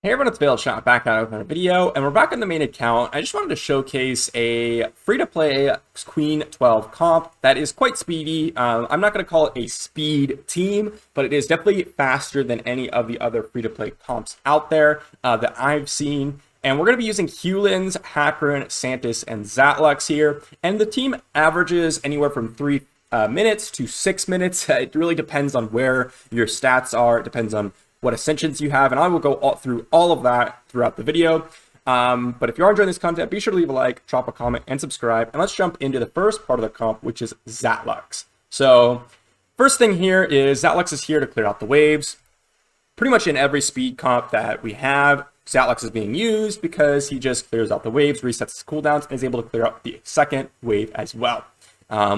Hey everyone, it's Shot back out with another video, and we're back on the main account. I just wanted to showcase a free-to-play Queen 12 comp that is quite speedy. I'm not going to call it a speed team, but it is definitely faster than any of the other free-to-play comps out there that I've seen. And we're going to be using Hulens, Hakarin, Santis, and Zatlux here. And the team averages anywhere from 3 minutes to 6 minutes. It really depends on where your stats are. It depends on what ascensions you have, and I will go through all of that throughout the video. But if you are enjoying this content, be sure to leave a like, drop a comment, and subscribe. And let's jump into the first part of the comp, which is Zatlux. So first thing here is Zatlux is here to clear out the waves. Pretty much in every speed comp that we have, Zatlux is being used because he just clears out the waves, resets his cooldowns, and is able to clear out the second wave as well,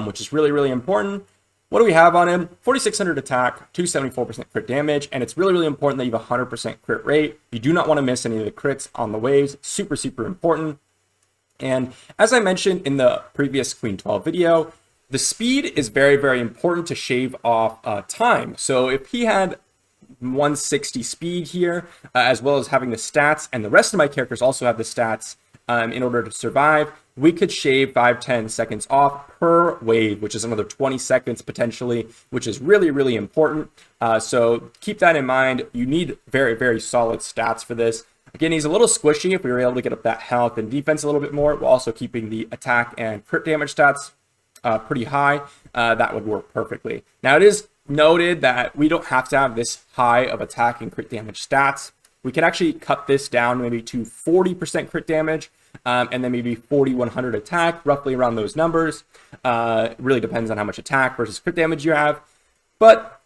which is really, really important. What do we have on him? 4,600 attack, 274% crit damage, and it's really, really important that you have a 100% crit rate. You do not want to miss any of the crits on the waves. Super, super important. And as I mentioned in the previous Queen 12 video, the speed is very, very important to shave off time. So if he had 160 speed here, as well as having the stats, and the rest of my characters also have the stats in order to survive, we could shave 5-10 seconds off per wave, which is another 20 seconds potentially, which is really, really important. So keep that in mind. You need very, very solid stats for this. Again, he's a little squishy. If we were able to get up that health and defense a little bit more, while also keeping the attack and crit damage stats pretty high, that would work perfectly. Now, it is noted that we don't have to have this high of attack and crit damage stats. We can actually cut this down maybe to 40% crit damage, and then maybe 4,100 attack, roughly around those numbers. It really depends on how much attack versus crit damage you have. But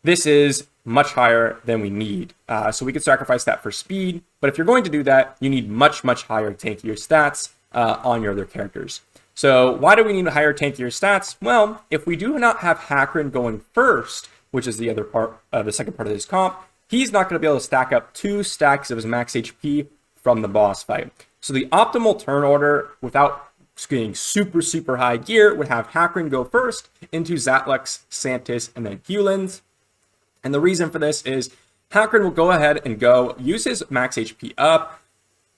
this is much higher than we need. So we could sacrifice that for speed. But if you're going to do that, you need much, much higher tankier stats on your other characters. So why do we need higher tankier stats? Well, if we do not have Hakarin going first, which is the other part, the second part of this comp, he's not going to be able to stack up 2 stacks of his max HP from the boss fight. So the optimal turn order, without getting super, super high gear, would have Hakarin go first into Zatlux, Santis, and then Hulens. And the reason for this is Hakarin will go ahead and use his max HP up,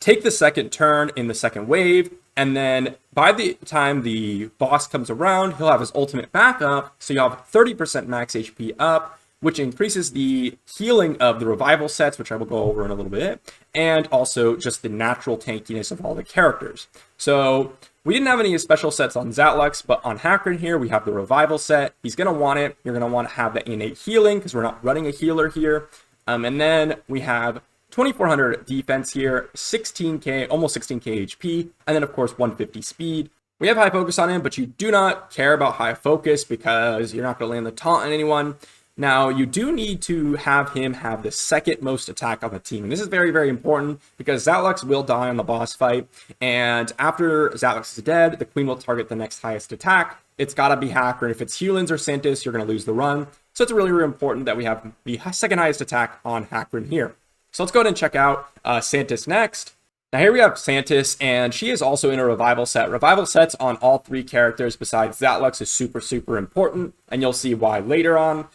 take the second turn in the second wave, and then by the time the boss comes around, he'll have his ultimate back up, so you'll have 30% max HP up, which increases the healing of the revival sets, which I will go over in a little bit, and also just the natural tankiness of all the characters. So we didn't have any special sets on Zatlux, but on Hakarin here, we have the revival set. He's going to want it. You're going to want to have the innate healing because we're not running a healer here. And then we have 2,400 defense here, 16k, almost 16k HP, and then of course 150 speed. We have high focus on him, but you do not care about high focus because you're not going to land the taunt on anyone. Now, you do need to have him have the second most attack on the team. And this is very, very important because Zatlux will die on the boss fight. And after Zatlux is dead, the queen will target the next highest attack. It's got to be Hakarin. If it's Hulens or Santis, you're going to lose the run. So it's really, really important that we have the second highest attack on Hakarin here. So let's go ahead and check out Santis next. Now here we have Santis, and she is also in a revival set. Revival sets on all 3 characters besides Zatlux is super, super important. And you'll see why later on.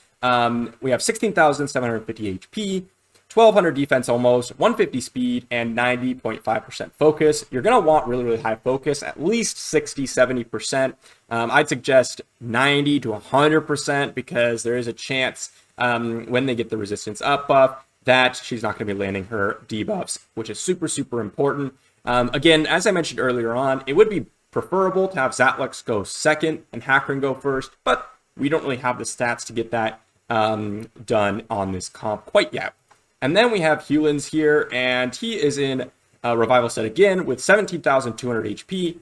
We have 16,750 HP, 1,200 defense almost, 150 speed, and 90.5% focus. You're going to want really, really high focus, at least 60, 70%. I'd suggest 90 to 100% because there is a chance when they get the resistance up buff that she's not going to be landing her debuffs, which is super, super important. Again, as I mentioned earlier on, it would be preferable to have Zatlux go second and Hakarin go first, but we don't really have the stats to get that done on this comp quite yet. And then we have Hulens here, and he is in a revival set again with 17,200 HP,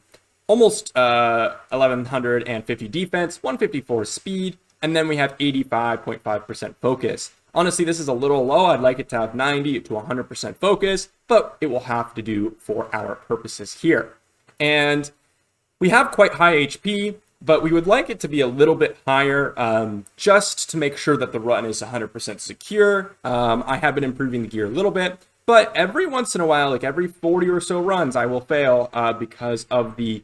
almost 1,150 defense, 154 speed, and then we have 85.5% focus. Honestly, this is a little low. I'd like it to have 90 to 100% focus, but it will have to do for our purposes here. And we have quite high HP, but we would like it to be a little bit higher just to make sure that the run is 100% secure. I have been improving the gear a little bit, but every once in a while, like every 40 or so runs, I will fail because of the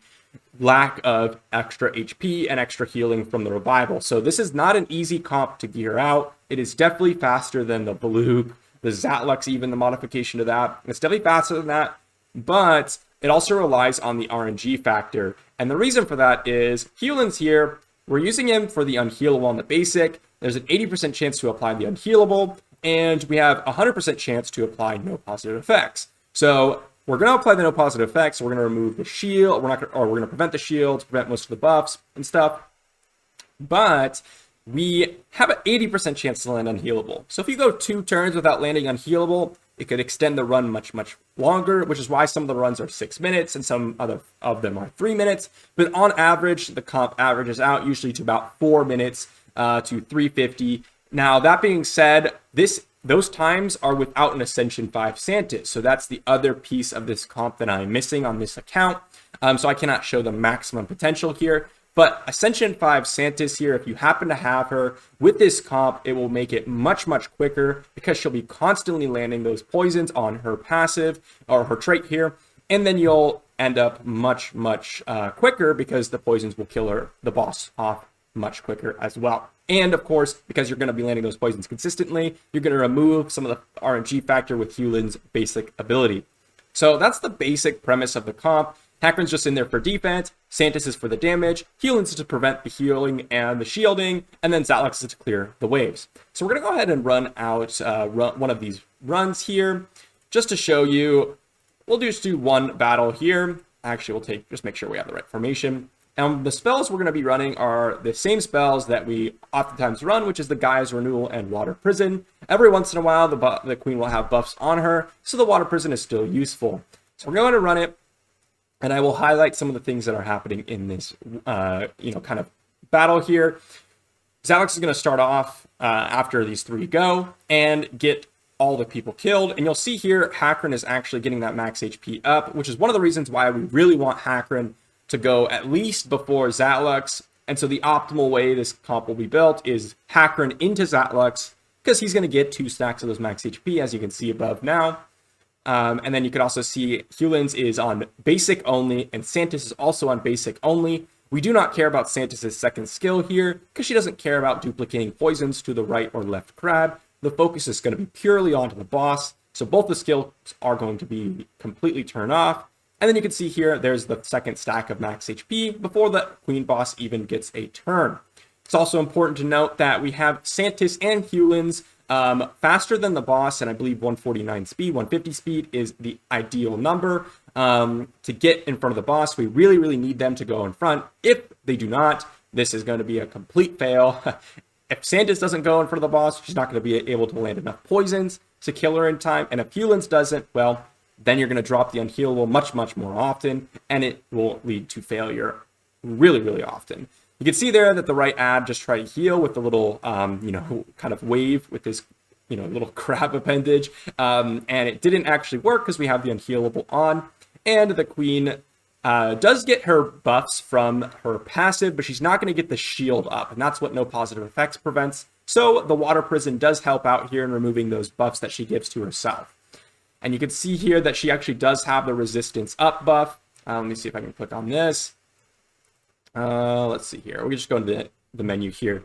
lack of extra HP and extra healing from the revival. So this is not an easy comp to gear out. It is definitely faster than the blue the Zatlux, even the modification to that. It's definitely faster than that, but it also relies on the RNG factor. And the reason for that is Hulens here, we're using him for the unhealable on the basic. There's an 80% chance to apply the unhealable, and we have a 100% chance to apply no positive effects. So we're going to apply the no positive effects. So we're going to remove the shield. We're going to prevent the shields, prevent most of the buffs and stuff. But we have an 80% chance to land unhealable. So if you go 2 turns without landing unhealable, it could extend the run much, much longer, which is why some of the runs are 6 minutes and some other of them are 3 minutes. But on average, the comp averages out usually to about 4 minutes to 350. Now, that being said, those times are without an Ascension 5 Santis. So that's the other piece of this comp that I'm missing on this account. So I cannot show the maximum potential here. But Ascension 5 Santis here, if you happen to have her with this comp, it will make it much, much quicker because she'll be constantly landing those poisons on her passive or her trait here. And then you'll end up much, much quicker because the poisons will kill the boss off much quicker as well. And of course, because you're going to be landing those poisons consistently, you're going to remove some of the RNG factor with Hulens' basic ability. So that's the basic premise of the comp. Hakarin's just in there for defense, Santis is for the damage, Hulens is to prevent the healing and the shielding, and then Zatlux is to clear the waves. So we're going to go ahead and run out one of these runs here, just to show you. We'll just do one battle here. Actually, we'll just make sure we have the right formation. And the spells we're going to be running are the same spells that we oftentimes run, which is the Gaia's Renewal and Water Prison. Every once in a while, the Queen will have buffs on her, so the Water Prison is still useful. So we're going to run it, and I will highlight some of the things that are happening in this, kind of battle here. Zatlux is going to start off after these 3 go and get all the people killed. And you'll see here, Hakarin is actually getting that max HP up, which is one of the reasons why we really want Hakarin to go at least before Zatlux. And so the optimal way this comp will be built is Hakarin into Zatlux, because he's going to get 2 stacks of those max HP, as you can see above now. And then you could also see Hulens is on basic only, and Santis is also on basic only. We do not care about Santis' second skill here, because she doesn't care about duplicating poisons to the right or left crab. The focus is going to be purely onto the boss, so both the skills are going to be completely turned off. And then you can see here, there's the second stack of max HP before the Queen boss even gets a turn. It's also important to note that we have Santis and Hulens faster than the boss, and I believe 149 speed, 150 speed is the ideal number to get in front of the boss. We really, really need them to go in front. If they do not, this is going to be a complete fail. If Santis doesn't go in front of the boss, she's not going to be able to land enough poisons to kill her in time. And if Hulens doesn't, well, then you're going to drop the unhealable much, much more often, and it will lead to failure really, really often. You can see there that the right ad just tried to heal with the little, kind of wave with this, little crab appendage, and it didn't actually work because we have the unhealable on, and the Queen does get her buffs from her passive, but she's not going to get the shield up, and that's what no positive effects prevents. So the Water Prison does help out here in removing those buffs that she gives to herself. And you can see here that she actually does have the resistance up buff. Let me see if I can click on this. Let's see here. We just go into the menu here.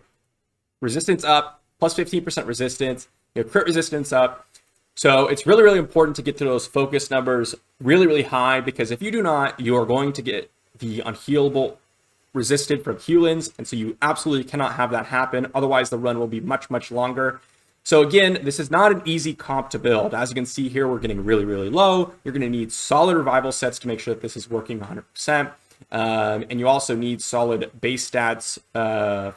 Resistance up, plus 15% resistance. You have crit resistance up. So it's really, really important to get to those focus numbers really, really high, because if you do not, you are going to get the unhealable resisted from Hulens. And so you absolutely cannot have that happen. Otherwise, the run will be much, much longer. So again, this is not an easy comp to build. As you can see here, we're getting really, really low. You're going to need solid revival sets to make sure that this is working 100%. And you also need solid base stats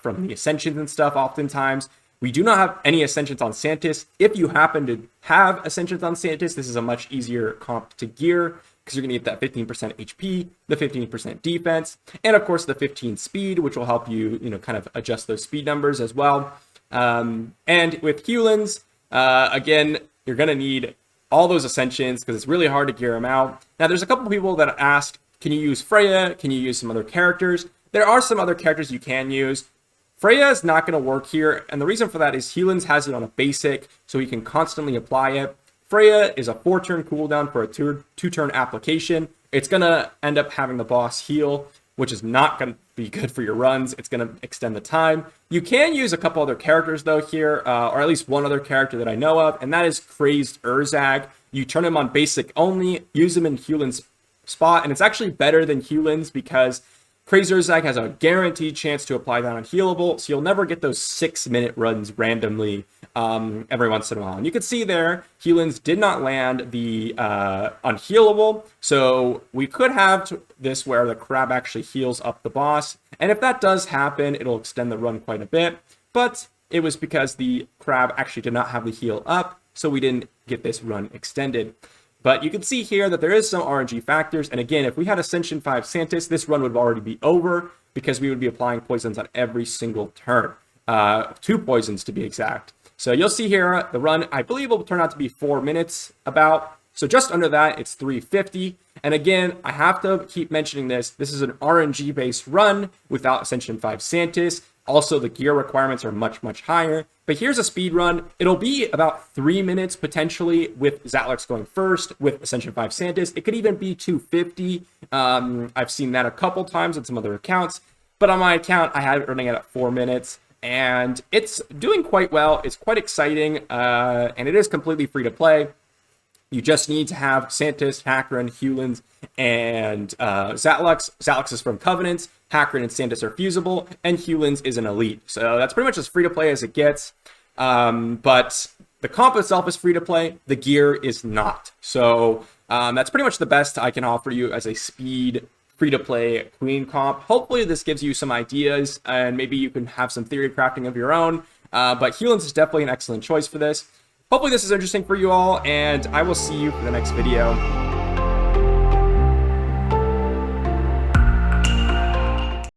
from the Ascensions and stuff oftentimes. We do not have any Ascensions on Santis. If you happen to have Ascensions on Santis, this is a much easier comp to gear, because you're going to get that 15% HP, the 15% defense, and of course the 15 speed, which will help you, kind of adjust those speed numbers as well. And with Hulens, again, you're going to need all those Ascensions because it's really hard to gear them out. Now, there's a couple people that asked, can you use Freya? Can you use some other characters? There are some other characters you can use. Freya is not going to work here, and the reason for that is Hulens has it on a basic, so he can constantly apply it. Freya is a 4-turn cooldown for a 2-turn application. It's going to end up having the boss heal which is not going to be good for your runs. It's going to extend the time. You can use a couple other characters though here, or at least one other character that I know of, and that is Crazed Urzag. You turn him on basic only, use him in Hulens spot, and it's actually better than Hulens because Crazed Urzag has a guaranteed chance to apply that on healable, so you'll never get those 6-minute runs randomly every once in a while. And you can see there, Hulens did not land the unhealable, so we could have this where the crab actually heals up the boss. And if that does happen, it'll extend the run quite a bit, but it was because the crab actually did not have the heal up, so we didn't get this run extended. But you can see here that there is some RNG factors. And again, if we had Ascension 5 Santis, this run would already be over because we would be applying poisons on every single turn. 2 poisons to be exact. So you'll see here, the run, I believe, will turn out to be 4 minutes about. So just under that, it's 350. And again, I have to keep mentioning this. This is an RNG-based run without Ascension 5 Santis. Also, the gear requirements are much, much higher. But here's a speed run. It'll be about 3 minutes potentially with Zatlux going first with Ascension 5 Santis. It could even be 250. I've seen that a couple times on some other accounts. But on my account, I have it running at 4 minutes. And it's doing quite well. It's quite exciting. And it is completely free to play. You just need to have Santis, Hakarin, Hulens, and Zatlux. Zatlux is from Covenants. Hakarin and Santis are fusible, and Hulens is an elite. So that's pretty much as free to play as it gets. But the comp itself is free to play. The gear is not. So that's pretty much the best I can offer you as a speed free to play queen comp. Hopefully this gives you some ideas, and maybe you can have some theory crafting of your own. But Hulens is definitely an excellent choice for this. Hopefully this is interesting for you all, and I will see you for the next video.